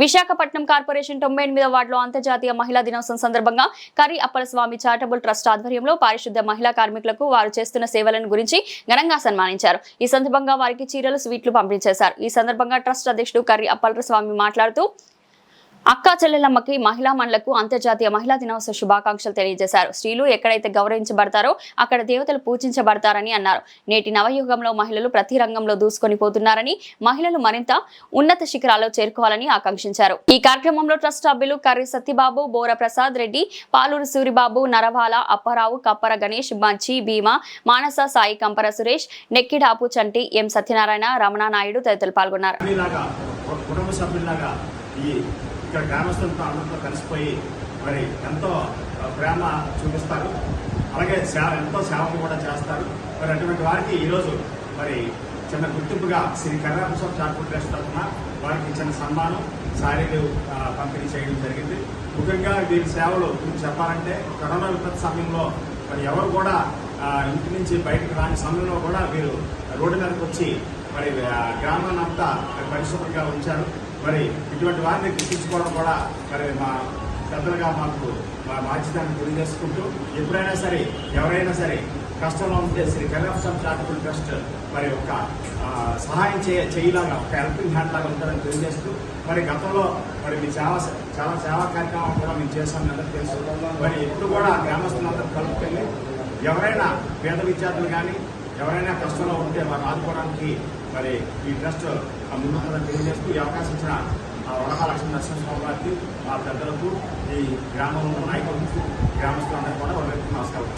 Visakhapatnam corporation 98వ వార్డులో అంతర్జాతీయ మహిళా దినోత్సవం సందర్భంగా కర్రీ అప్పల స్వామి చారిటబుల్ ట్రస్ట్ ఆధ్వర్యంలో పారిశుద్ధ్య మహిళా కార్మికులకు వారు చేస్తున్న సేవలను గురించి ఘనంగా సన్మానించారు. ఈ సందర్భంగా వారికి చీరలు, స్వీట్లు పంపిణీ చేశారు. ఈ సందర్భంగా ట్రస్ట్ అధ్యక్షుడు కర్రీ అప్పల స్వామి మాట్లాడుతూ అక్కా చెల్లెలమ్మకి మహిళా మండలకు అంతర్జాతీయ మహిళా దినోత్సవ శుభాకాంక్షలు తెలియజేశారు. స్త్రీలు ఎక్కడైతే గౌరవించబడతారో అక్కడ దేవతలు పూజించబడతారని అన్నారు. నేటి నవయుగంలో మహిళలు ప్రతి రంగంలో దూసుకొని పోతున్నారని, మహిళలు మరింత ఉన్నత శిఖరాల్లో చేరుకోవాలని ఆకాంక్షించారు. ఈ కార్యక్రమంలో ట్రస్ట్ సభ్యులు కర్రీ సత్యబాబు, బోర ప్రసాద్ రెడ్డి, పాలూరు సూరిబాబు, నరవాల అప్పారావు, కప్పర గణేష్, మంచి భీమా, మానస సాయి, కంపర సురేష్, నెక్కిడాపు చంటి, ఎం సత్యనారాయణ, రమణ నాయుడు తదితరులు పాల్గొన్నారు. ఇక్కడ గ్రామస్తులతో అందరితో కలిసిపోయి మరి ఎంతో ప్రేమ చూపిస్తారు. అలాగే ఎంతో సేవలు కూడా చేస్తారు. మరి అటువంటి వారికి ఈరోజు మరి చిన్న గుర్తింపుగా శ్రీ కర్రాపురం చారిటబుల్ ట్రస్ట్ తరఫున వారికి చిన్న సన్మానం, శారీలు పంపిణీ చేయడం జరిగింది. ముఖ్యంగా వీరి సేవలు చెప్పాలంటే కరోనా విపత్తు సమయంలో మరి ఎవరు కూడా ఇంటి నుంచి బయటకు రాని సమయంలో కూడా వీరు రోడ్డు మీదకి వచ్చి మరి గ్రామాన్ని అంతా పరిశుభ్రంగా ఉంచారు. మరి ఇటువంటి వారిని గుర్తించుకోవడం కూడా మరి మా పెద్దలుగా మాకు మా బాధ్యతను తెలియజేసుకుంటూ ఎప్పుడైనా సరే ఎవరైనా సరే కష్టంలో ఉంటే శ్రీ కర్రాపురం చారిటబుల్ ట్రస్ట్ మరి ఒక సహాయం చేయలాగా ఒక హెల్పింగ్ హ్యాండ్ లాగా ఉంటుందని తెలియజేస్తూ మరి గతంలో మరి మీ చాలా సేవా కార్యక్రమాలు కూడా మేము చేస్తామని అందరికీ తెలుసు. మరి ఎప్పుడు కూడా గ్రామస్తులందరూ కలుపుకెళ్ళి ఎవరైనా పేద విద్యార్థులు కానీ ఎవరైనా కష్టంలో ఉంటే వారు ఆదుకోవడానికి మరి ఈ ట్రస్ట్ ముందుంటుందని తెలియజేస్తూ ఈ అవకాశం ఇచ్చిన వరహాలక్ష్మీ నరసింహస్వామి గారికి, మా పెద్దలకు, ఈ గ్రామంలో నాయకులకు, గ్రామస్తులందరూ కూడా వారికి నమస్కారం.